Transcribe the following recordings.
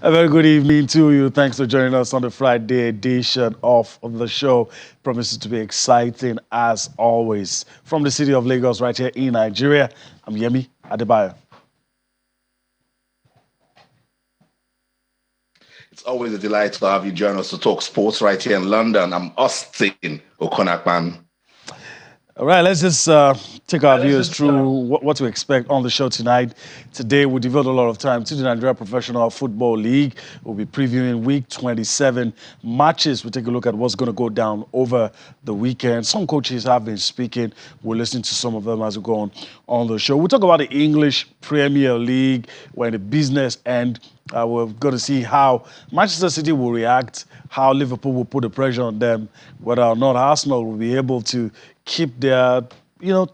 A very good evening to you. Thanks for joining us on the Friday edition of the show. Promises to be exciting as always. From the city of Lagos, right here in Nigeria, I'm Yemi Adebayo. It's always a delight to have you join us to talk sports right here in London. I'm Austin Okonakman. All right, let's just take our viewers through what to expect on the show tonight. Today, we devote a lot of time to the Nigeria Professional Football League. We'll be previewing Week 27 matches. We'll take a look at what's going to go down over the weekend. Some coaches have been speaking. We'll listen to some of them as we go on the show. We'll talk about the English Premier League, where the business end. We're going to see how Manchester City will react, how Liverpool will put the pressure on them, whether or not Arsenal will be able to keep their,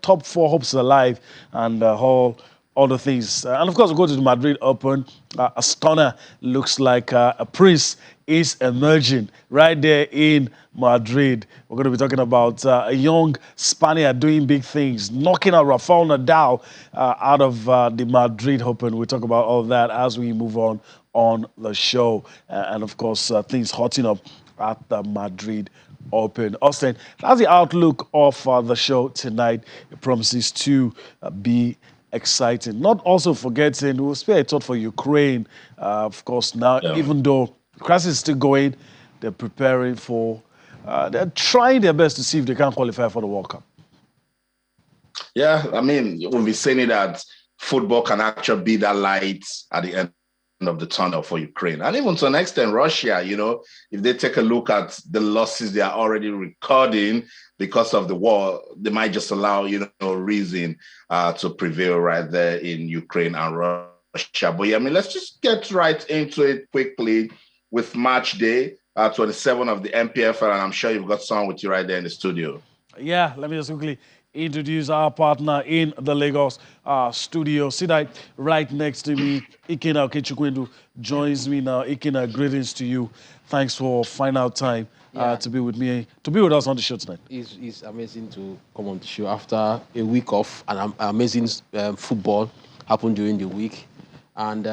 top four hopes alive, and all other things. And of course, we'll go to the Madrid Open. A stunner looks like a prince is emerging right there in Madrid. We're going to be talking about a young Spaniard doing big things, knocking out Rafael Nadal out of the Madrid Open. We'll talk about all of that as we move on the show. And of course, things hotting up at the Madrid Open. Austin, that's the outlook of the show tonight. It promises to be exciting. Not also forgetting, we'll spare a thought for Ukraine. Of course, now, even though the crisis is still going, they're preparing for, they're trying their best to see if they can qualify for the World Cup. Yeah, I mean, we'll be saying that football can actually be that light at the end of the tunnel for Ukraine. And even to an extent, Russia, if they take a look at the losses they are already recording because of the war, they might just allow, reason to prevail right there in Ukraine and Russia. But yeah, I mean, let's just get right into it quickly with match day 27 of the NPFL. And I'm sure you've got someone with you right there in the studio. Yeah, let me just quickly introduce our partner in the Lagos studio. Sit right next to me. Ikena Okechukwendu joins me now. Ikena, greetings to you. Thanks for finding out time to be with me, to be with us on the show tonight. It's amazing to come on the show after a week of an amazing football happened during the week. And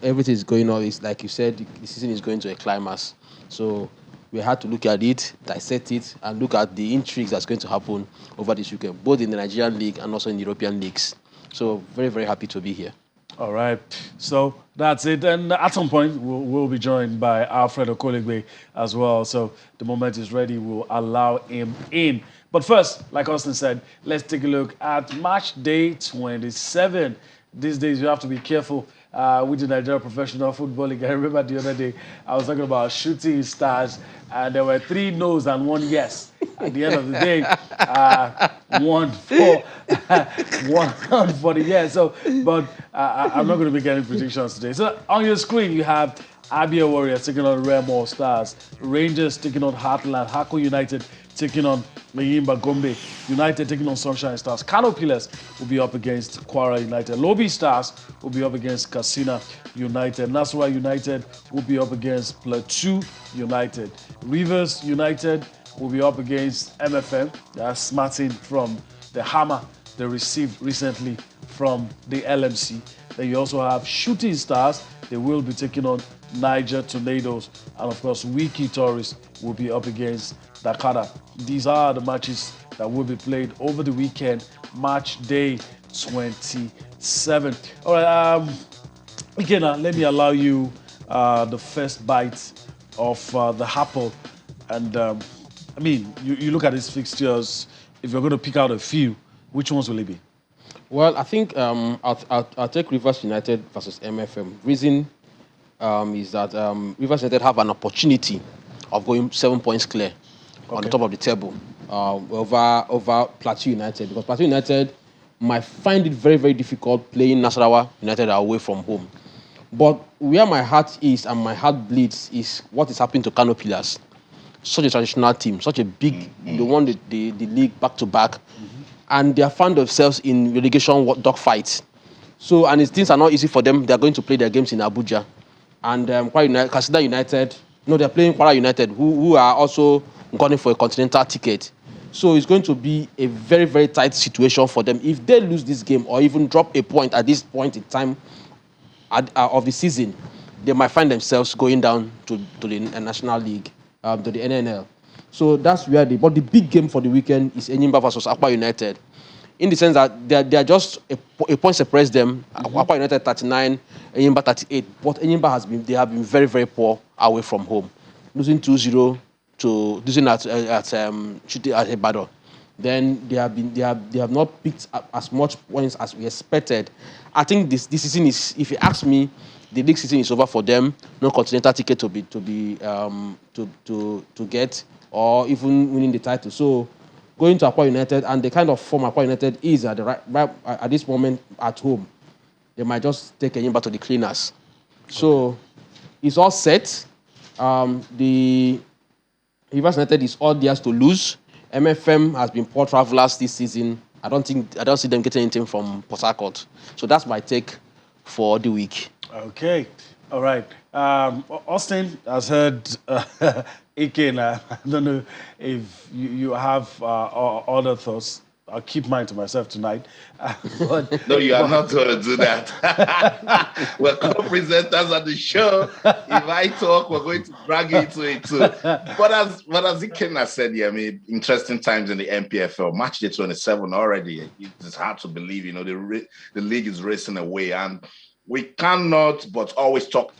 everything is going on. It's like you said, the season is going to a climax. So we had to look at it, dissect it, and look at the intrigues that's going to happen over this weekend, both in the Nigerian League and also in the European leagues. So very, very happy to be here. All right. So that's it. And at some point, we'll be joined by Alfred Okolegbe as well. So the moment is ready, we'll allow him in. But first, like Austin said, let's take a look at match day 27. These days, you have to be careful with the Nigeria Professional Football League. I remember the other day, I was talking about shooting stars, and there were 3 no's and 1 yes. At the end of the day, 1 for the yes. So, but I'm not going to make any predictions today. So on your screen, you have Abia Warriors taking on Remo Stars, Rangers taking on Heartland, Hako United taking on Mayimba Gombe United, taking on Sunshine Stars. Kano Pillars will be up against Kwara United. Lobi Stars will be up against Katsina United. Nasarawa United will be up against Plateau United. Rivers United will be up against MFM. That's Martin from the Hammer they received recently from the LMC. Then you also have Shooting Stars. They will be taking on Niger Tornadoes. And of course, Wiki Tourists will be up against Dakar. These are the matches that will be played over the weekend, match day 27. All right, Ikena, let me allow you the first bite of the apple. And I mean, you look at these fixtures, if you're going to pick out a few, which ones will it be? Well, I think I'll take Rivers United versus MFM. Reason is that Rivers United have an opportunity of going 7 points clear on the top of the table over Plateau United, because Plateau United might find it very, very difficult playing Nasarawa United away from home. But where my heart is and my heart bleeds is what is happening to Kano Pillars. Such a traditional team, such a big, they won the league back to back, and they have found themselves in relegation dogfights. So, and things are not easy for them. They are going to play their games in Abuja. And Katsina United, they're playing Kwara United, who are also gunning for a continental ticket. So it's going to be a very, very tight situation for them. If they lose this game or even drop a point at this point in time of the season, they might find themselves going down to the National League, to the NNL. So that's where but the big game for the weekend is Enyimba versus Akwa United, in the sense that they are just a point separates them. Akwa United 39, Enyimba 38. But Enyimba they have been very, very poor away from home, losing 2-0 to losing at Ibadan. Then they have not picked up as much points as we expected. I think this season is, if you ask me, the league season is over for them. No continental ticket to get, or even winning the title. So going to Akwa United and the kind of form Akwa United is at at this moment at home, they might just take Enyimba to the cleaners. So it's all set. The Rivers United is all theirs to lose. MFM has been poor travelers this season. I don't see them getting anything from Port Harcourt. So that's my take for the week. Okay, all right. Austin has heard Ike. I don't know if you have other thoughts. I'll keep mine to myself tonight. No, you are not going to do that. We're co-presenters on the show. If I talk, we're going to drag you into it too. But as Ikenna said, yeah, I mean, interesting times in the NPFL. Match day 27 already. It's hard to believe, the league is racing away. And we cannot but always talk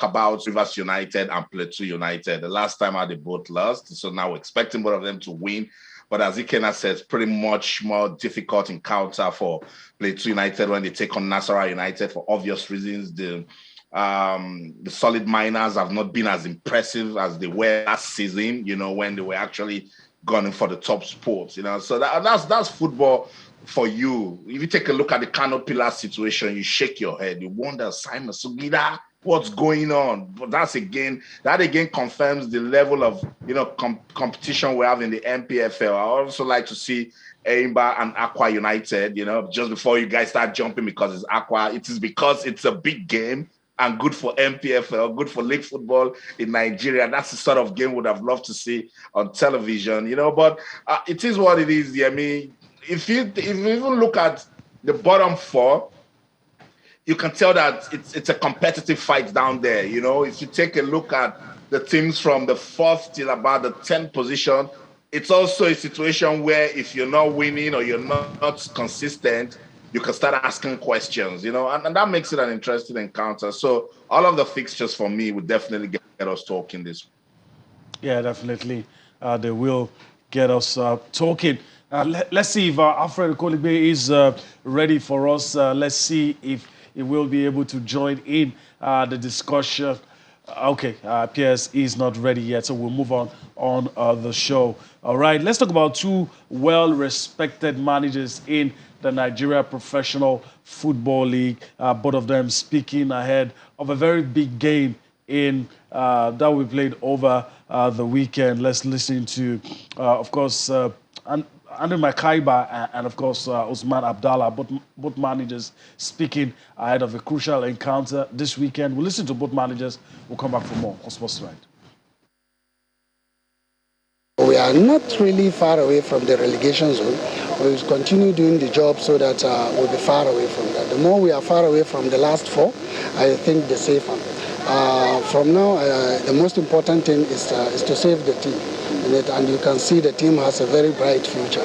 about Rivers United and Plateau United. The last time they both lost, so now we're expecting both of them to win. But as Ikenna says, pretty much more difficult encounter for Plateau United when they take on Nasarawa United for obvious reasons. The solid miners have not been as impressive as they were last season, when they were actually gunning for the top spots, So that's football for you. If you take a look at the Kano Pillar situation, you shake your head. You wonder, Simon Sugida, what's going on? But that again confirms the level of competition we have in the NPFL. I also like to see Enyimba and Akwa United, just before you guys start jumping because it's Akwa, it is because it's a big game and good for NPFL, good for league football in Nigeria. That's the sort of game would have loved to see on television, but it is what it is. I mean, if you even look at the bottom four, you can tell that it's a competitive fight down there. If you take a look at the teams from the 4th till about the 10th position, it's also a situation where if you're not winning or you're not consistent, you can start asking questions, and that makes it an interesting encounter. So all of the fixtures for me would definitely get us talking this. Yeah, definitely. They will get us talking. Let's see if Alfred Kolibé is ready for us. Let's see if he will be able to join in the discussion. Okay, Pierce is not ready yet, so we'll move on the show. All right, let's talk about two well-respected managers in the Nigeria Professional Football League. Both of them speaking ahead of a very big game that we played over the weekend. Let's listen to, of course, Andrew Makaiba and of course, Usman Abdallah, both managers speaking ahead of a crucial encounter this weekend. We'll listen to both managers. We'll come back for more on Sports Tonight. We are not really far away from the relegation zone. We'll continue doing the job so that we'll be far away from that. The more we are far away from the last four, I think the safer. From now, the most important thing is to save the team. And you can see the team has a very bright future.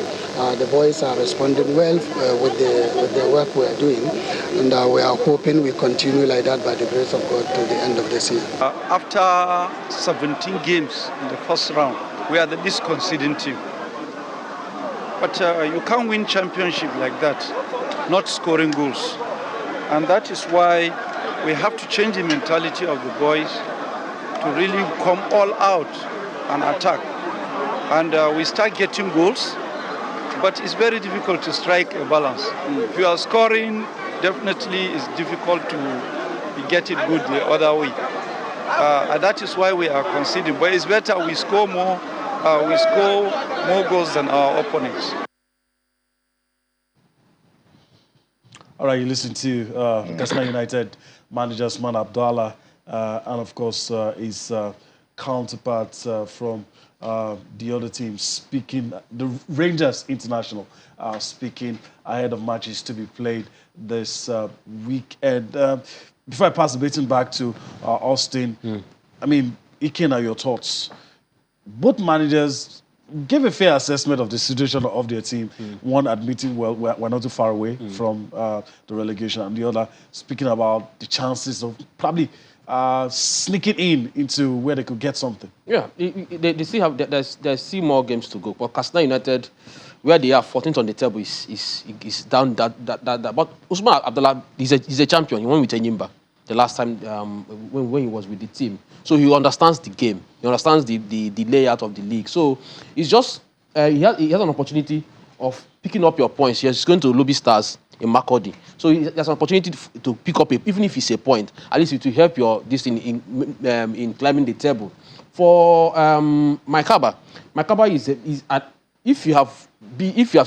The boys are responding well with the work we are doing, and we are hoping we continue like that by the grace of God to the end of the season. After 17 games in the first round, we are the least conceding team. But you can't win championship like that, not scoring goals. And that is why we have to change the mentality of the boys to really come all out and attack. And we start getting goals, but it's very difficult to strike a balance. If you are scoring, definitely it's difficult to get it good the other way. And that is why we are conceding. But it's better we score more goals than our opponents. All right, you listen to Katsina United manager Usman Abdallah, and of course his counterparts from the other team speaking, the Rangers International speaking ahead of matches to be played this weekend. before I pass the baton back to Austin, I mean, Ikena, your thoughts. Both managers gave a fair assessment of the situation of their team. One admitting, well, we're not too far away from the relegation, and the other speaking about the chances of probably sneaking into where they could get something. Yeah, they still have. There's still more games to go. But Katsina United, where they are 14th on the table, is down that. But Usman Abdullah, he's a champion. He won with Enyimba the last time when he was with the team. So he understands the game. He understands the layout of the league. So it's just he has an opportunity of picking up your points. He's going to Lobby Stars in Makurdi. So there's an opportunity to pick up, even if it's a point, at least it will help your this in climbing the table. For Maikaba is at, if you have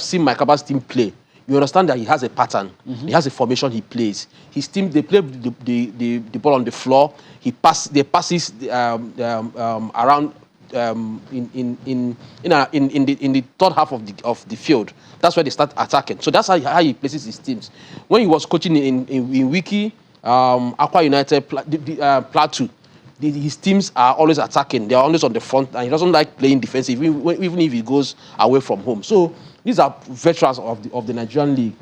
seen Maikaba's team play, you understand that he has a pattern. He has a formation he plays. His team, they play the ball on the floor. They passes around in the third half of the field. That's where they start attacking. So that's how he places his teams. When he was coaching in Wiki, Aqua United, Plateau, his teams are always attacking. They are always on the front, and he doesn't like playing defensive, even if he goes away from home. So these are veterans of the Nigerian league.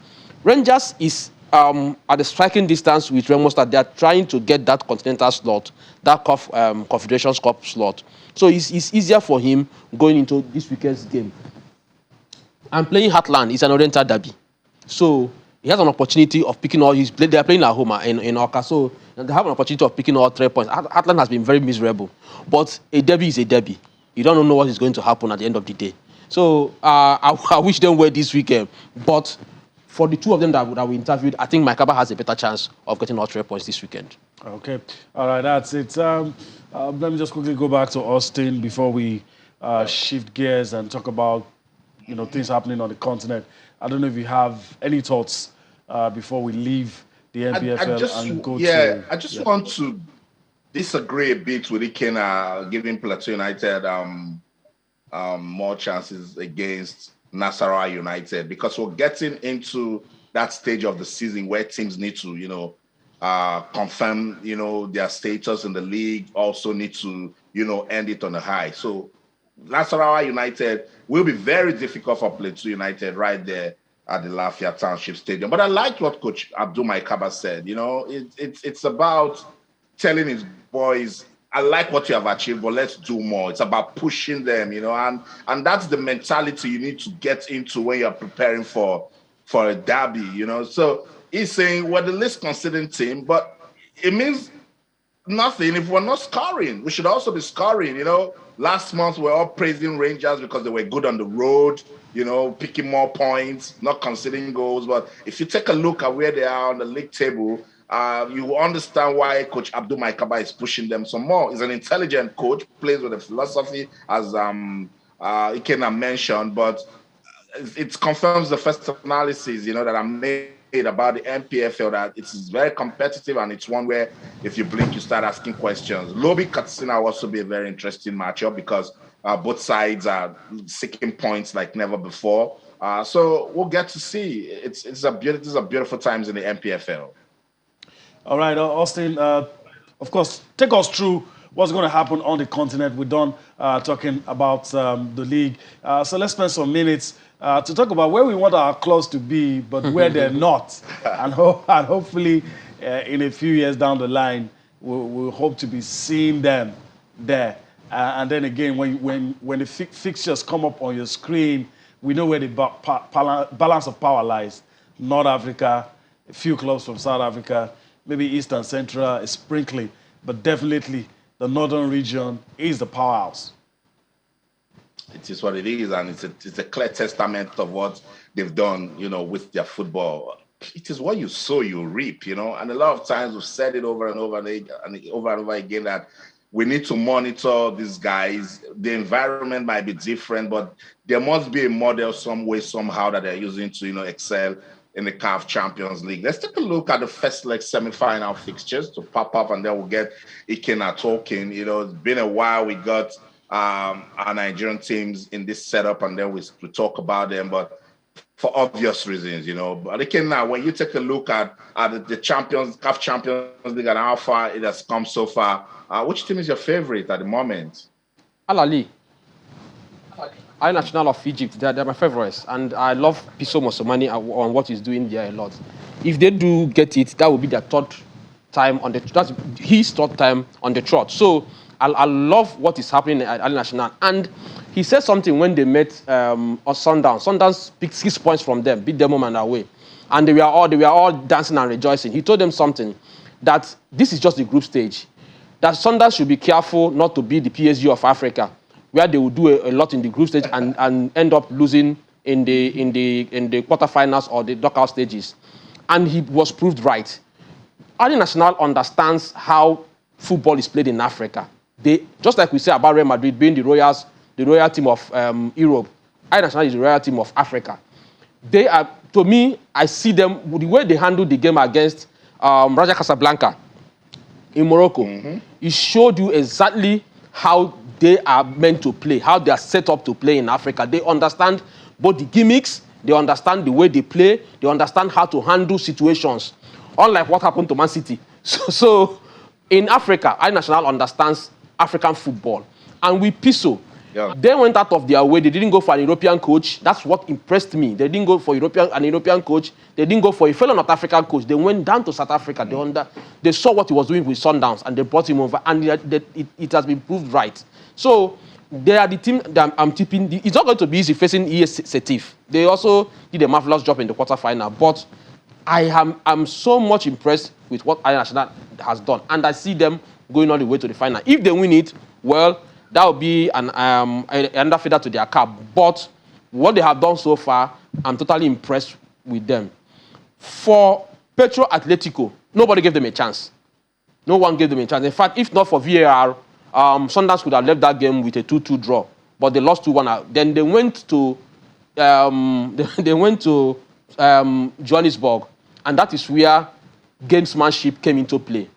Rangers is at the striking distance with Remo Stars. They are trying to get that continental slot, that CAF Confederation Cup slot. So it's easier for him going into this weekend's game. And playing Heartland is an Oriental derby. So he has an opportunity of picking all his play. They are playing at home in Oka. So they have an opportunity of picking all 3 points. Heartland has been very miserable. But a derby is a derby. You don't know what is going to happen at the end of the day. So I wish them well this weekend. But for the two of them that we interviewed, I think Maikaba has a better chance of getting all 3 points this weekend. Okay. All right, that's it. Let me just quickly go back to Austin before we shift gears and talk about things happening on the continent. I don't know if you have any thoughts before we leave the NPFL and go to... I just want to disagree a bit with Ikena giving Plateau United more chances against Nasarawa United, because we're getting into that stage of the season where teams need to, confirm, their status in the league, also need to, end it on a high. So Nasarawa United will be very difficult for Plateau United right there at the Lafayette Township Stadium. But I liked what Coach Abdul Maikaba said. It's about telling his boys, I like what you have achieved, but let's do more. It's about pushing them, and that's the mentality you need to get into when you're preparing for a derby, So he's saying we're the least conceding team, but it means nothing if we're not scoring. We should also be scoring, Last month, we're all praising Rangers because they were good on the road, picking more points, not conceding goals. But if you take a look at where they are on the league table, you will understand why Coach Abdul Maikaba is pushing them some more. He's an intelligent coach, plays with a philosophy, as Ikena mentioned, but it confirms the first analysis, that I made about the NPFL, that it's very competitive, and it's one where if you blink, you start asking questions. Lobby Katsina will also be a very interesting matchup because both sides are seeking points like never before. So we'll get to see. It's a beautiful times in the NPFL. All right, Austin, of course, take us through what's going to happen on the continent. We're done talking about the league. So let's spend some minutes to talk about where we want our clubs to be, but where they're not. And hopefully, in a few years down the line, we'll hope to be seeing them there. And then again, when the fixtures come up on your screen, we know where the balance of power lies. North Africa, a few clubs from South Africa, maybe East and Central, a sprinkling, but definitely the northern region is the powerhouse. It is what it is, and it's a clear testament of what they've done, with their football. It is what you sow, you reap, and a lot of times we've said it over and over again that we need to monitor these guys. The environment might be different, but there must be a model some way, somehow that they're using to, excel in the CAF Champions League. Let's take a look at the first leg semi-final fixtures to pop up, and then we'll get Ikena talking. It's been a while. We got our Nigerian teams in this setup, and then we talk about them. But for obvious reasons, But again, now when you take a look at the CAF Champions League and how far it has come so far, which team is your favorite at the moment? Al Ahly. Al National of Egypt, they're my favorites, and I love Piso Mosomani on what he's doing there a lot. If they do get it, that will be their third time that's his third time on the trot. So I love what is happening at Al National. And he said something when they met on Sundowns. Sundowns picked 6 points from them, beat them home and away, and they were all dancing and rejoicing. He told them something, that this is just the group stage, that Sundowns should be careful not to be the PSG of Africa, where they will do a lot in the group stage and end up losing in the quarterfinals or the knockout stages. And he was proved right. Al National understands how football is played in Africa. They, just like we say about Real Madrid being the royal team of Europe, Al National is the royal team of Africa. They are, to me, I see them, the way they handled the game against Raja Casablanca in Morocco. It showed you exactly how they are meant to play, how they are set up to play in Africa. They understand both the gimmicks, they understand the way they play, they understand how to handle situations, unlike what happened to Man City. So in Africa, Al National understands African football. And with Piso, they went out of their way. They didn't go for an European coach. That's what impressed me. They didn't go for an European coach. They didn't go for a fellow North African coach. They went down to South Africa. They saw what he was doing with Sundowns, and they brought him over. And it has been proved right. So they are the team that I'm tipping. It's not going to be easy facing ES Setif. They also did a marvelous job in the quarterfinal. But I'm so much impressed with what Al National has done, and I see them going all the way to the final. If they win it, well, that will be another feather to their cap. But what they have done so far, I'm totally impressed with them. For Petro Atletico, nobody gave them a chance. No one gave them a chance. In fact, if not for VAR, Sundowns could have left that game with a 2-2 draw. But they lost 2-1. Then they went to Johannesburg, and that is where gamesmanship came into play.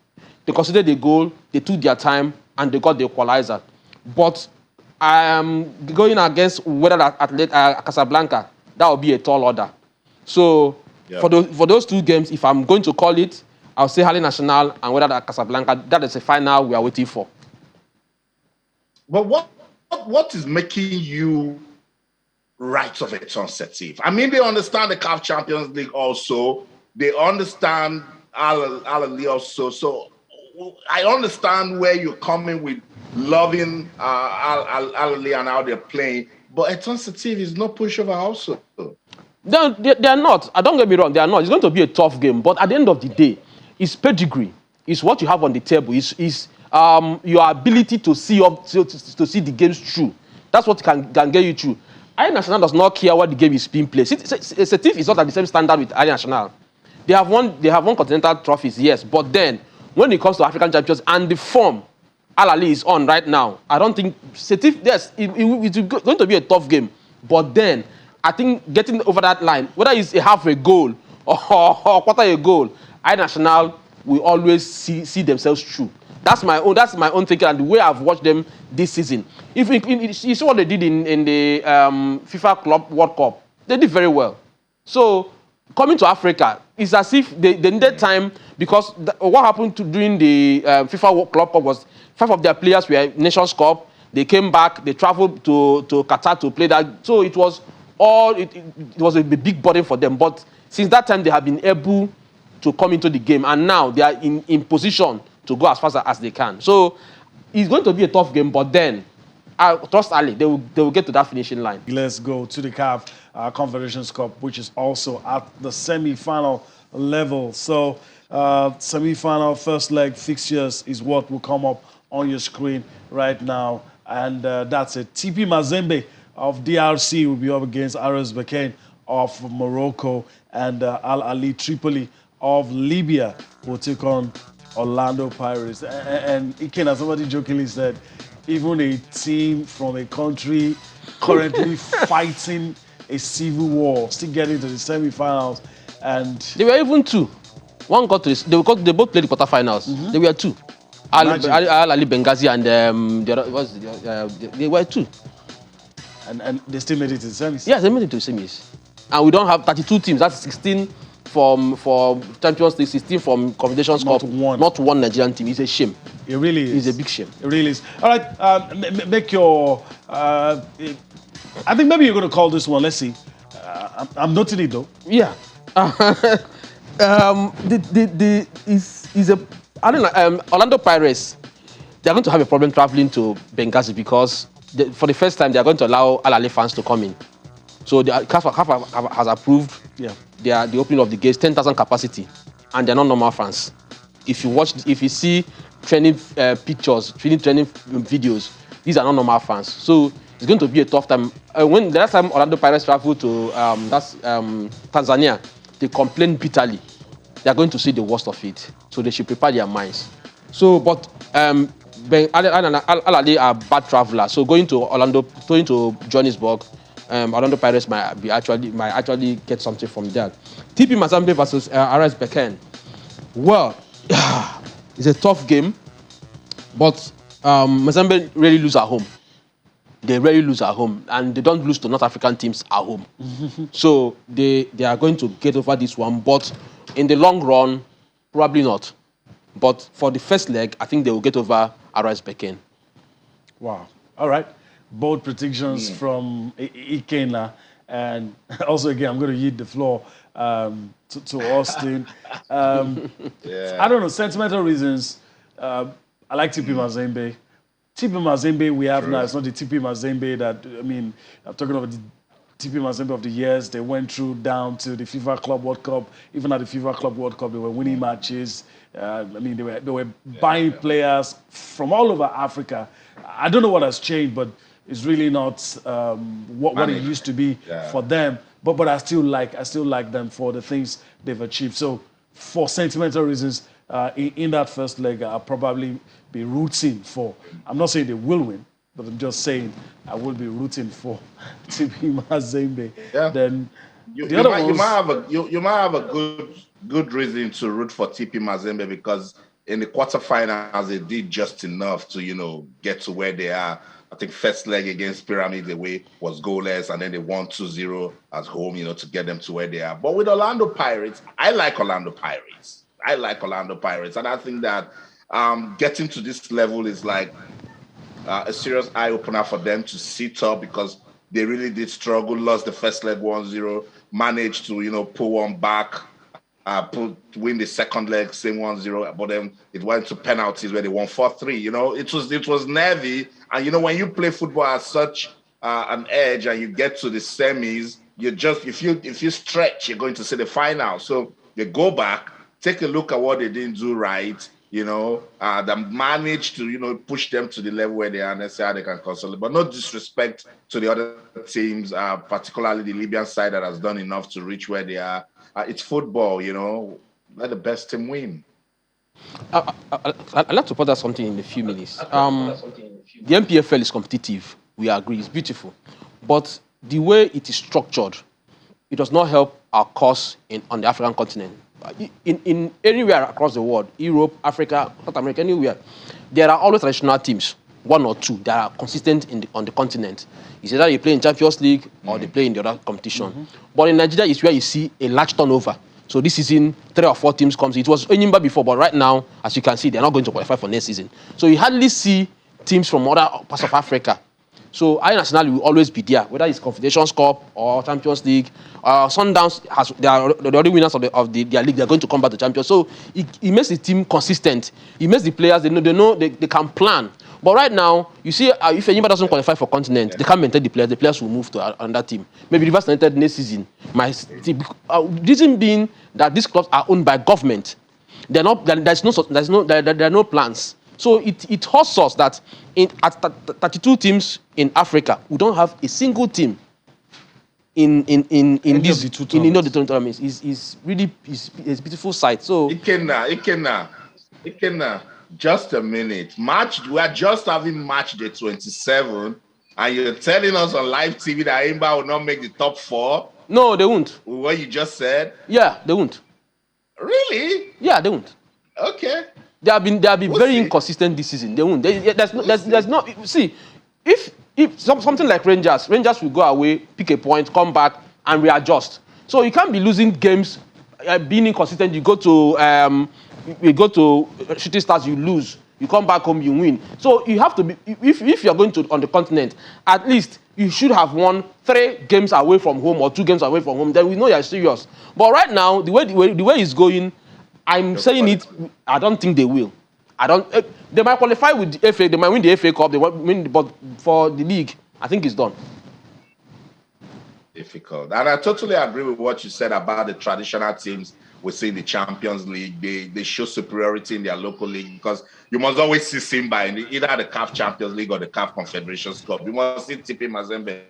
They considered the goal, they took their time, and they got the equalizer. But going against whether Casablanca, that would be a tall order. So for those two games, if I'm going to call it, I'll say Al National and whether Casablanca. That is a final we are waiting for. But what is making you right of a Setif? I mean, they understand the CAF Champions League also. They understand Al Ahly also. So I understand where you're coming with loving Al Ahly and how they're playing. But Eton Setif is no pushover also. They are not. Don't get me wrong. They are not. It's going to be a tough game. But at the end of the day, it's pedigree. It's what you have on the table. It's your ability to see the games through. That's what can get you through. Al National does not care what the game is being played. Setif is not at the same standard with Al National. They have won continental trophies, yes. But then, when it comes to African champions and the form Al Ahly is on right now, I don't think Setif, yes, it's going to be a tough game. But then, I think getting over that line, whether it's a half a goal or quarter a goal, Al National will always see themselves through. That's my own thinking, and the way I've watched them this season. If you see what they did in the FIFA Club World Cup, they did very well. So coming to Africa, it's as if they needed time, because what happened during the FIFA World Club Cup was 5 of their players were Nations Cup. They came back, they traveled to Qatar to play that. So it was a big burden for them. But since that time, they have been able to come into the game, and now they are in position to go as fast as they can. So it's going to be a tough game, but then I trust Ali. They will get to that finishing line. Let's go to the CAF Confederation Cup, which is also at the semi-final level. So semi-final first leg fixtures is what will come up on your screen right now, and that's it. TP Mazembe of DRC will be up against RS Berkane of Morocco, and Al Ahly Tripoli of Libya will take on Orlando Pirates. And Iken, as somebody jokingly said, even a team from a country currently fighting a civil war still getting to the semi-finals, and they were even 2. One got to they both played the quarterfinals. They were 2. Al Ahly Benghazi and they were 2. And they still made it to the semis. Yes, they made it to the semis. and we don't have 32 teams. That's 16 for Champions League, 16 from Confederation Cup. Not one Nigerian team. It's a shame. It really is. It's a big shame. It really is. All right, make your. I think maybe you're going to call this one. Let's see. I'm noting it though. Yeah. I don't know. Orlando Pirates. They're going to have a problem traveling to Benghazi because for the first time they're going to allow Al Ahly fans to come in. So the CAF has approved the opening of the gates, 10,000 capacity, and they're not normal fans. If you see training pictures, training videos, these are not normal fans. So it's going to be a tough time. When the last time Orlando Pirates traveled to Tanzania, they complained bitterly. They are going to see the worst of it. So they should prepare their minds. So, but Al Ahly are bad travelers. So going to Johannesburg, Orlando Pirates might actually get something from that. TP Mazembe versus RS Berkane. Well, it's a tough game, but Mazembe really lose at home. They really lose at home, and they don't lose to North African teams at home. So they are going to get over this one, but in the long run, probably not. But for the first leg, I think they will get over RS Berkane. Wow. All right. Bold predictions from Ikenna. And also, again, I'm going to yield the floor to Austin. I don't know, sentimental reasons. I like TP Mazembe. TP Mazembe we have now, it's not the TP Mazembe that, I'm talking about the TP Mazembe of the years. They went through down to the FIFA Club World Cup. Even at the FIFA Club World Cup, they were winning matches. They were buying players from all over Africa. I don't know what has changed, but it's really not what it used to be for them. But I still like them for the things they've achieved. So for sentimental reasons, in that first leg, I'll probably be rooting for. I'm not saying they will win, but I'm just saying I will be rooting for TP Mazembe. Yeah. Then you might have a good reason to root for TP Mazembe because in the quarterfinals they did just enough to get to where they are. I think first leg against Pyramids away was goalless, and then they won 2-0 at home, to get them to where they are. But with Orlando Pirates, I like Orlando Pirates, and I think that getting to this level is like a serious eye opener for them to sit up because they really did struggle. Lost the first leg 1-0, managed to pull one back. Win the second leg, same 1-0, but then it went to penalties where they won 4-3. It was nervy, and when you play football at such an edge and you get to the semis, if you stretch, you're going to see the final. So they go back, take a look at what they didn't do right. That managed to push them to the level where they are, and let's see how they can consolidate. But no disrespect to the other teams, particularly the Libyan side that has done enough to reach where they are. It's football, let the best team win. I'd like to put out something in a few minutes. The NPFL is competitive. We agree, it's beautiful. But the way it is structured, it does not help our cause on the African continent. In anywhere across the world, Europe, Africa, South America, anywhere, there are always traditional teams, one or two, that are consistent on the continent. It's either they play in Champions League or they play in the other competition. But in Nigeria, it's where you see a large turnover. So this season, 3 or 4 teams comes. It was Enyimba before, but right now, as you can see, they're not going to qualify for next season. So you hardly see teams from other parts of Africa. So I National will always be there, whether it's Confederation Cup or Champions League. Sundowns they are the only winners of their league. They're going to come back to champions. So it makes the team consistent. It makes the players they can plan. But right now, you see, if anybody doesn't qualify for continent, they can't maintain the players. The players will move to another team. Maybe Rivers United next season. Reason being that these clubs are owned by government. There are no plans. So it hurts us that at 32 teams in Africa, we don't have a single team in these two tournaments. It's really a beautiful sight. So Ikenna, just a minute. We are just having match day 27, and you're telling us on live TV that Imba will not make the top 4. No, they won't. With what you just said? Yeah, they won't. Really? Yeah, they won't. Okay. They have been very inconsistent this season. They won't. There's no. See, if something like Rangers will go away, pick a point, come back, and readjust. So you can't be losing games, being inconsistent. You go to Shooting Stars, you lose. You come back home, you win. So you have to be, if you're going to on the continent, at least you should have won 3 games away from home or 2 games away from home. Then we know you're serious. But right now, the way it's going, I'm saying it. I don't think they will. I don't. They might qualify with the FA. They might win the FA Cup. They might win, but for the league, I think it's done. Difficult. And I totally agree with what you said about the traditional teams within the Champions League. They show superiority in their local league because you must always see Simba in either the CAF Champions League or the CAF Confederation Cup. You must see TP Mazembe.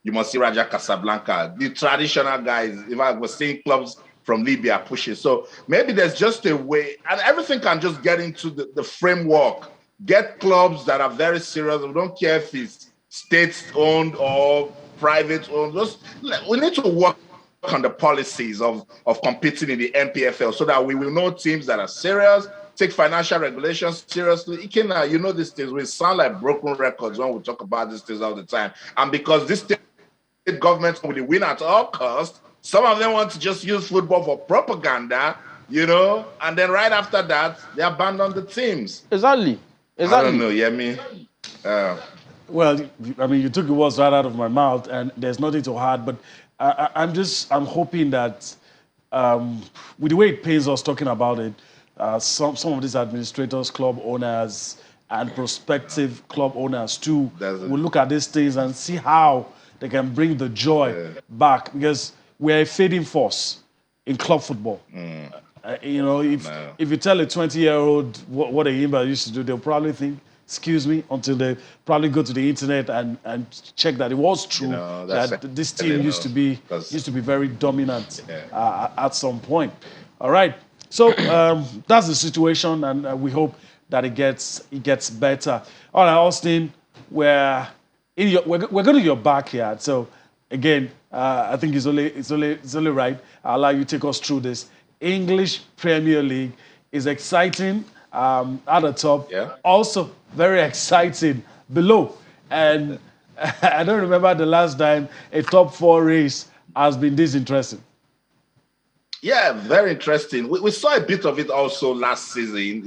You must see Raja Casablanca. The traditional guys, if I was seeing clubs from Libya pushing. So maybe there's just a way, and everything can just get into the framework. Get clubs that are very serious. We don't care if it's state-owned or private-owned. We need to work on the policies of competing in the NPFL so that we will know teams that are serious, take financial regulations seriously. You know these things. We sound like broken records when we talk about these things all the time. And because this state government will win at all costs, some of them want to just use football for propaganda, and then right after that, they abandon the teams. Exactly. I don't know, Yemi. Well, I mean, you took the words right out of my mouth, and there's nothing to add, but I'm hoping that with the way it pains us talking about it, some of these administrators, club owners, and prospective club owners too will look at these things and see how they can bring the joy back, because we're a fading force in club football. If you tell a 20-year-old what a Yimba used to do, they'll probably think, excuse me, until they probably go to the internet and check that it was true that this team used to be very dominant at some point. All right, so that's the situation, and we hope that it gets better. All right, Austin, we're going to your backyard. So again, I think it's only right. I'll allow you to take us through this. English Premier League is exciting at the top. Yeah. Also very exciting below. And I don't remember the last time a top 4 race has been this interesting. Yeah, very interesting. We saw a bit of it also last season,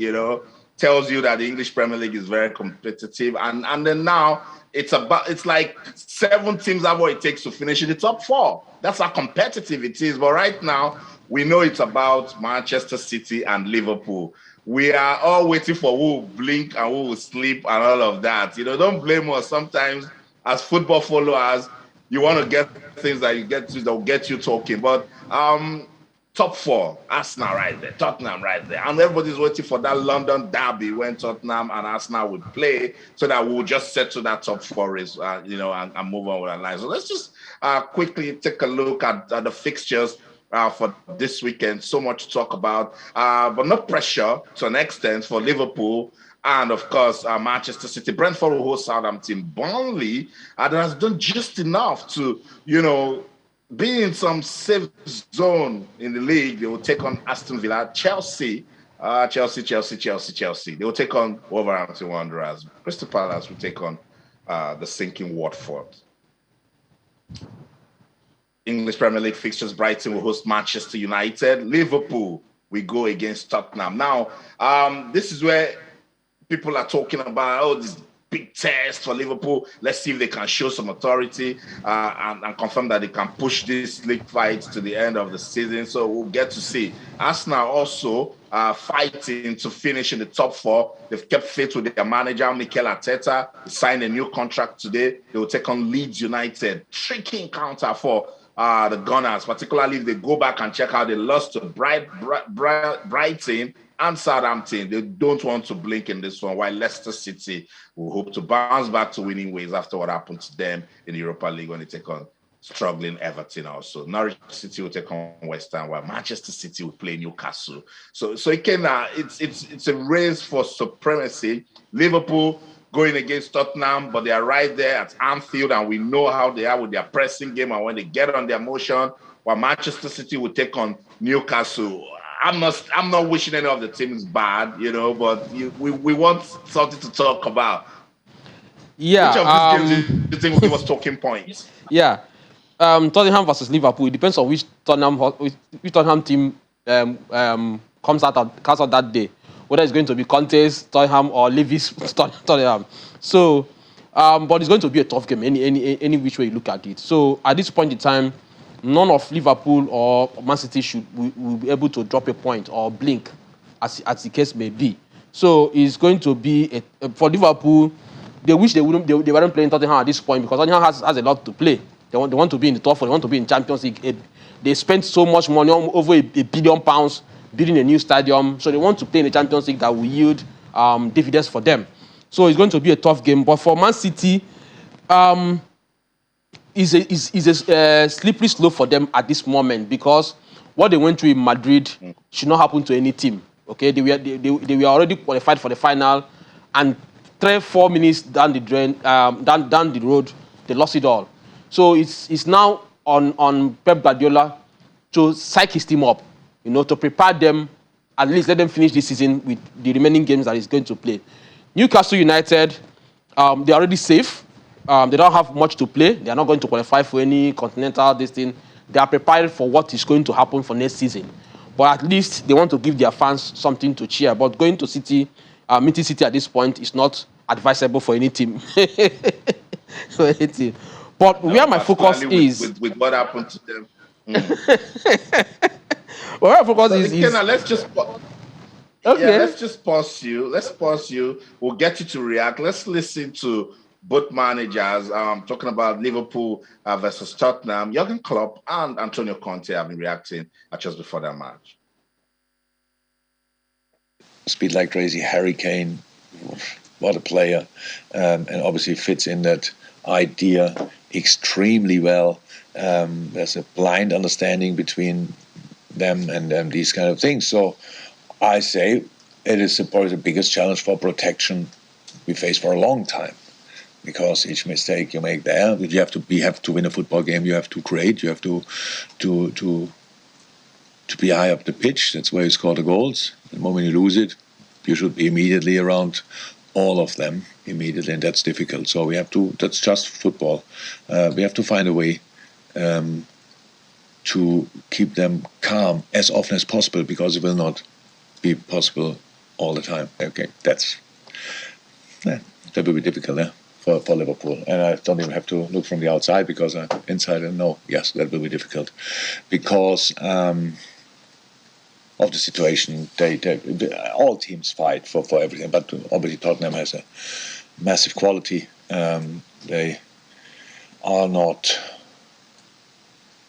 tells you that the English Premier League is very competitive. And then now it's like 7 teams have what it takes to finish in the top 4. That's how competitive it is. But right now, we know it's about Manchester City and Liverpool. We are all waiting for who will blink and who will sleep and all of that. Don't blame us. Sometimes as football followers, you want to get things that will get you talking. But top 4, Arsenal right there, Tottenham right there. And everybody's waiting for that London derby when Tottenham and Arsenal would play so that we'll just settle that top 4 race, and move on with our lives. So let's just quickly take a look at the fixtures for this weekend. So much to talk about, but no pressure to an extent for Liverpool and, of course, Manchester City. Brentford will host Southampton. Burnley has done just enough to, be in some safe zone in the league. They will take on Aston Villa. Chelsea. They will take on Wolverhampton Wanderers. Crystal Palace will take on the sinking Watford. English Premier League fixtures: Brighton will host Manchester United. Liverpool, we go against Tottenham. Now, this is where people are talking about, this big test for Liverpool. Let's see if they can show some authority and confirm that they can push this league fight to the end of the season. So we'll get to see. Arsenal also fighting to finish in the top 4. They've kept faith with their manager, Mikel Arteta. He signed a new contract today. They will take on Leeds United. Tricky encounter for the Gunners, particularly if they go back and check out they lost to Brighton and Southampton. They don't want to blink in this one, while Leicester City will hope to bounce back to winning ways after what happened to them in the Europa League when they take on struggling Everton also. Norwich City will take on West Ham, while Manchester City will play Newcastle. So it can, it's a race for supremacy. Liverpool going against Tottenham, but they are right there at Anfield, and we know how they are with their pressing game and when they get on their motion, while Manchester City will take on Newcastle. I'm not wishing any of the teams bad, but we want something to talk about. Yeah. Which of these games do you think will give us talking points? Yeah. Tottenham versus Liverpool. It depends on which Tottenham team comes out that day. Whether it's going to be Conte's Tottenham or Levy's Tottenham. So, but it's going to be a tough game any which way you look at it. So at this point in time, none of Liverpool or Man City will be able to drop a point or blink, as the case may be. So it's going to be for Liverpool. They wish they weren't playing Tottenham at this point, because Tottenham has a lot to play. They want to be in the top four. They want to be in Champions League. They spent so much money, over £1 billion, building a new stadium. So they want to play in the Champions League that will yield dividends for them. So it's going to be a tough game. But for Man City, is a slippery slope for them at this moment, because what they went through in Madrid should not happen to any team. Okay, they were already qualified for the final, and 3-4 minutes down the down the road, they lost it all. So it's now on Pep Guardiola to psych his team up, to prepare them, at least let them finish this season with the remaining games that he's going to play. Newcastle United, they're already safe. They don't have much to play. They are not going to qualify for any continental this thing. They are prepared for what is going to happen for next season. But at least they want to give their fans something to cheer. But going to City, meeting City at this point is not advisable for any team. For any team. But where my focus is... With what happened to them. Where my focus is... Kenna, let's just... Okay. Yeah, let's just pause you. Let's pause you. We'll get you to react. Let's listen to both managers talking about Liverpool versus Tottenham. Jurgen Klopp and Antonio Conte have been reacting just before that match. Speed like crazy. Harry Kane, what a player. And obviously fits in that idea extremely well. There's a blind understanding between them and these kind of things. So I say it is probably the biggest challenge for protection we face for a long time. Because each mistake you make there, you have to win a football game. You have to create. You have to be high up the pitch. That's where you score the goals. The moment you lose it, you should be immediately around all of them immediately, and that's difficult. So we have to. That's just football. We have to find a way to keep them calm as often as possible, because it will not be possible all the time. Okay, that will be difficult. Yeah. For Liverpool, and I don't even have to look from the outside, because I'm inside and know, yes, that will be difficult, because of the situation. They all teams fight for everything, but obviously Tottenham has a massive quality. They are not,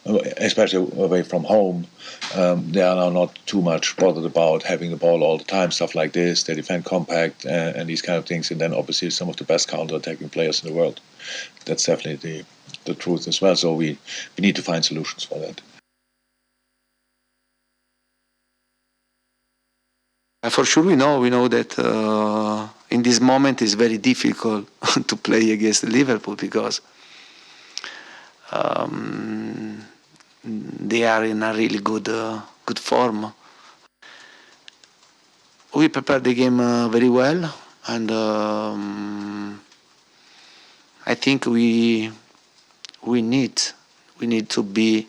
especially away from home, they are now not too much bothered about having the ball all the time, stuff like this. They defend compact and these kind of things, and then obviously some of the best counter-attacking players in the world. That's definitely the truth as well. So we need to find solutions for that. For sure, we know that in this moment it's very difficult to play against Liverpool, because they are in a really good form. We prepared the game very well, and I think we need to be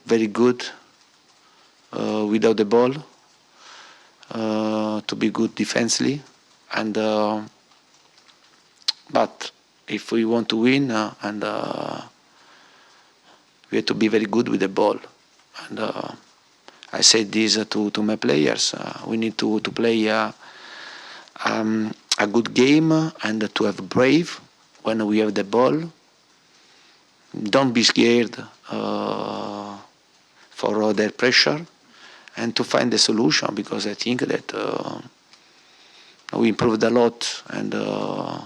very good without the ball, to be good defensively, and but if we want to win, we have to be very good with the ball. And I said this to my players. We need to play a good game, and to have brave when we have the ball. Don't be scared for their pressure, and to find the solution, because I think that we improved a lot, and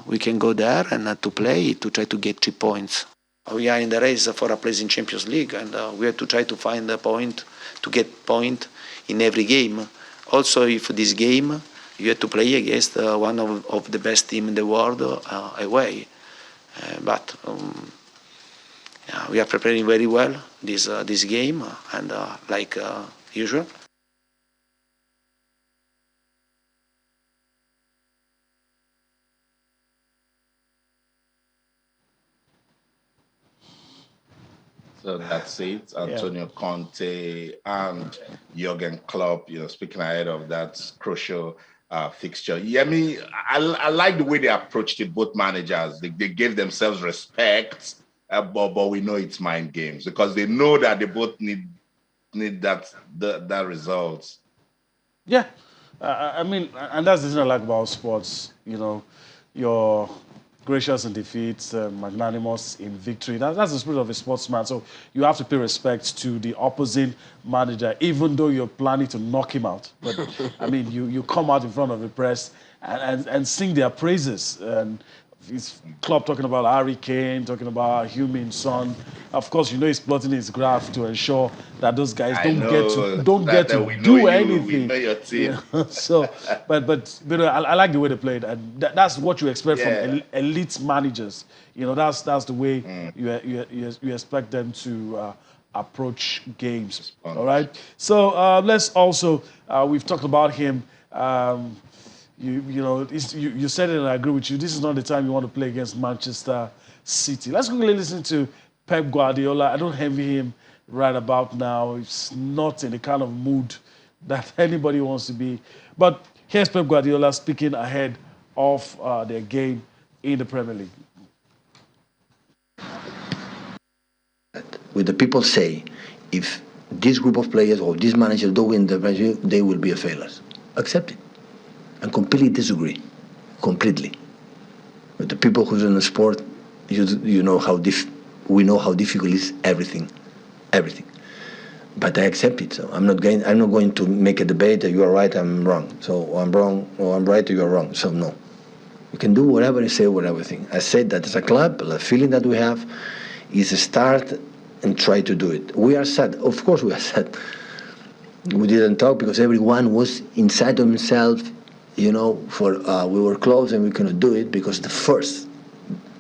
we can go there and to play, to try to get 3 points. We are in the race for a place in Champions League, and we have to try to find a point, to get point in every game. Also, if this game you have to play against one of the best team in the world away, but we are preparing very well this game, and like usual. So that's it. Antonio Conte and Jurgen Klopp, speaking ahead of that crucial fixture. Yeah, I like the way they approached it, both managers. They gave themselves respect, but we know it's mind games because they know that they both need that results. Yeah, and that's the thing I like about sports. You're gracious in defeat, magnanimous in victory. That's the spirit of a sportsman. So you have to pay respect to the opposing manager, even though you're planning to knock him out. But you come out in front of the press and sing their praises. And his club talking about Harry Kane, talking about Heung-min Son. Of course, he's plotting his graph to ensure that those guys don't get to we know do you, we anything. know your team. So, but I like the way they played, and that's what you expect from elite managers. That's the way you expect them to approach games. All right. So let's also we've talked about him. You said it, and I agree with you. This is not the time you want to play against Manchester City. Let's quickly listen to Pep Guardiola. I don't envy him right about now. He's not in the kind of mood that anybody wants to be. But here's Pep Guardiola speaking ahead of their game in the Premier League. What the people say, if this group of players or this manager don't win the Premier League, they will be a failures. Accept it. And completely disagree. Completely. But the people who's in the sport, we know how difficult is everything. But I accept it. So I'm not going to make a debate that you are right, I'm wrong. So I'm wrong, or I'm right, or you are wrong. So no. You can do whatever you say, whatever thing. I said that as a club, the feeling that we have is a start and try to do it. We are sad. Of course we are sad. We didn't talk because everyone was inside of himself, we were close and we couldn't do it because the first,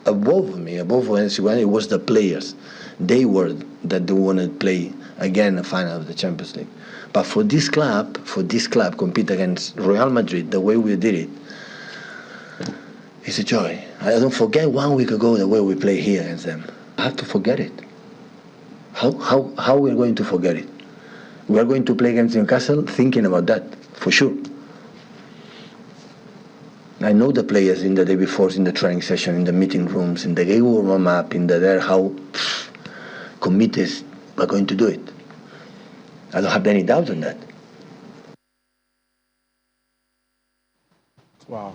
above anyone, it was the players. They were that they wanted to play again the final of the Champions League. But for this club, compete against Real Madrid the way we did it, it's a joy. I don't forget 1 week ago the way we play here against them. I have to forget it. How we're going to forget it? We are going to play against Newcastle thinking about that, for sure. I know the players in the day before, in the training session, in the meeting rooms, in the game warm up, how committed are going to do it. I don't have any doubt on that. Wow.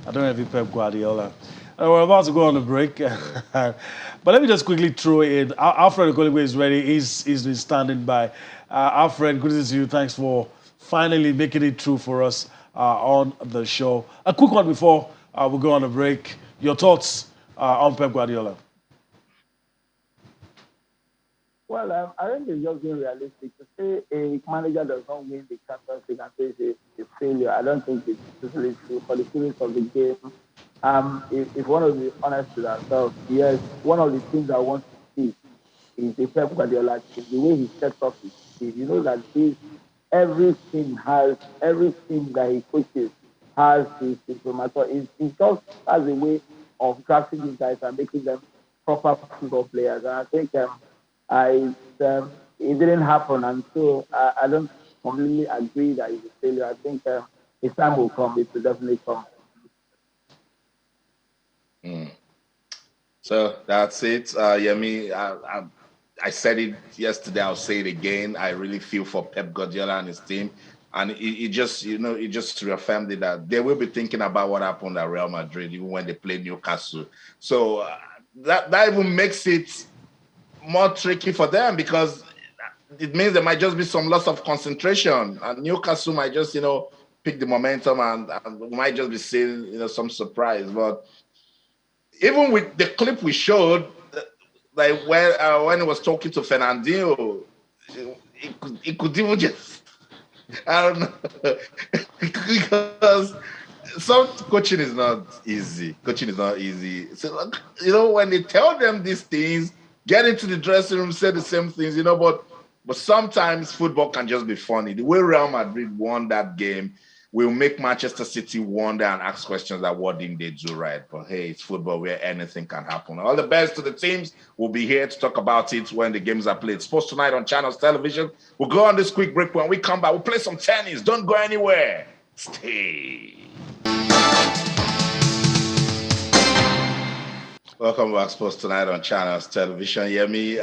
I don't envy Pep Guardiola. We're about to go on a break. But let me just quickly throw in. Alfred Okoligwe is ready. He's been standing by. Alfred, good to see you. Thanks for finally making it through for us on the show. A quick one before we go on a break. Your thoughts on Pep Guardiola? Well, I think it's just being realistic. To say a manager does not win the Champions League and say it's a failure, I don't think it's totally true for the spirit of the game. If one of the honest with ourselves, yes, one of the things I want to see is the Pep Guardiola team, the way he sets up his team. You know that every team that he coaches has his information. It just has a way of drafting these guys and making them proper football players. And I think it didn't happen, and so I don't completely agree that it's a failure. I think his time will come. It will definitely come. So that's it. Yemi, I said it yesterday. I'll say it again. I really feel for Pep Guardiola and his team, and it just reaffirmed it that they will be thinking about what happened at Real Madrid even when they played Newcastle. So that even makes it more tricky for them because it means there might just be some loss of concentration, and Newcastle might just pick the momentum and we might just be seeing some surprise. But even with the clip we showed, like when he was talking to Fernandinho, it could even just, I don't know, because some coaching is not easy. So when they tell them these things, get into the dressing room, say the same things, but sometimes football can just be funny. The way Real Madrid won that game, will make Manchester City wonder and ask questions that what didn't they do right? But hey, it's football where anything can happen. All the best to the teams. We'll be here to talk about it when the games are played. Sports Tonight on Channels Television. We'll go on this quick break. When we come back, we'll play some tennis. Don't go anywhere. Stay. Welcome back, Sports Tonight on Channels Television. Yemi,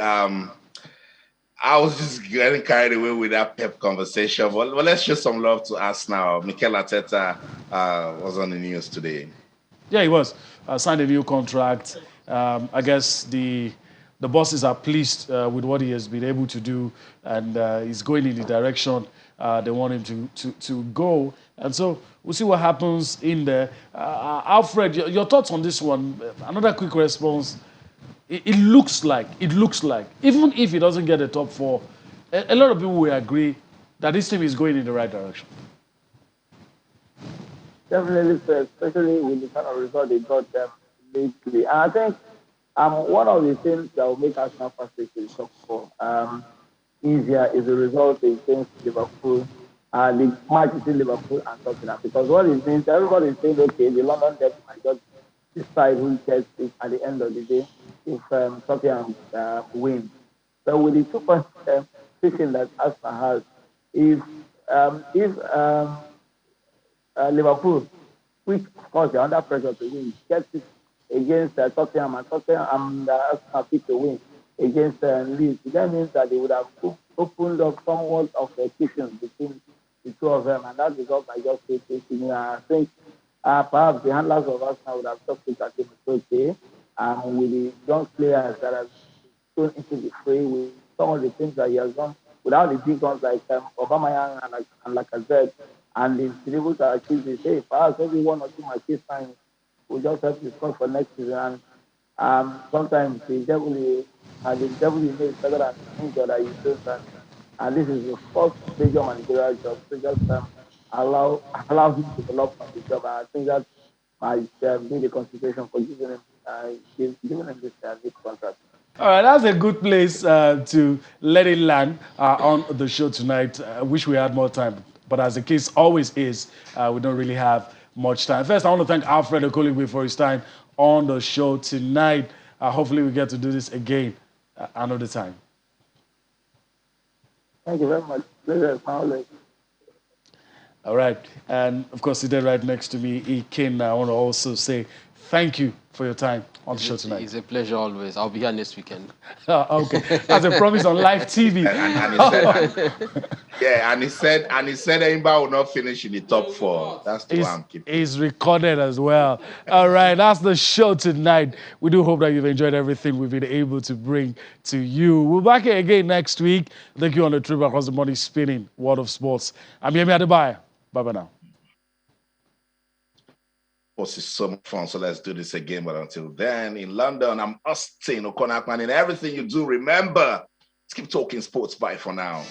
I was just getting carried away with that Pep conversation, but let's show some love to us now. Mikel Arteta was on the news today. Yeah, he was. Signed a new contract. I guess the bosses are pleased with what he has been able to do, and he's going in the direction they want him to go. And so we'll see what happens in there. Alfred, your thoughts on this one? Another quick response. It looks like, even if he doesn't get the top four, a lot of people will agree that this team is going in the right direction. Definitely, so, especially with the kind of result they got lately. And I think one of the things that will make us now frustrated to the top four easier is the result against Liverpool. The match between Liverpool and Tottenham. Because what it means, everybody is saying, okay, the London Derby might just decide who gets it at the end of the day if Tottenham wins. So with the 2 point fixing that Arsenal has, if Liverpool, which of course they're under pressure to win, gets it against Tottenham, and Tottenham and Arsenal pick to win against Leeds, that means that they would have opened up somewhat of a tension between the two of them, and that result might just take place to me. I think perhaps the handlers of Arsenal would have just looked at it and said, okay, with the young players that have gone into the fray, with some of the things that he has done, without the big guns like Aubameyang and Lacazette, and he's been able to achieve this. Hey, perhaps every 1 or 2 matches time will just help to score for next season. And sometimes the devil is better than things that you do. And this is the first major managerial job. So just allow him to develop on the job. And I think that might be the consideration for giving him this big contract. All right, that's a good place to let it land on the show tonight. I wish we had more time, but as the case always is, we don't really have much time. First, I want to thank Alfred Okoligwe for his time on the show tonight. Hopefully, we get to do this again another time. Thank you very much. Pleasure. All right, and of course, seated right next to me, Ikin. I want to also say thank you for your time on the show tonight. It's a pleasure always. I'll be here next weekend. Okay, as a promise on live TV. And he said Imba will not finish in the top four. That's the one I'm keeping. It's recorded as well. All right, that's the show tonight. We do hope that you've enjoyed everything we've been able to bring to you. We'll be back here again next week. Thank you on the trip across the money spinning world of sports. I'm Yemi Adebayo. Bye-bye now. It's so much fun, so let's do this again. But until then, in London, I'm Austin Okonakman. In everything you do, remember, let's keep talking sports. Bye for now.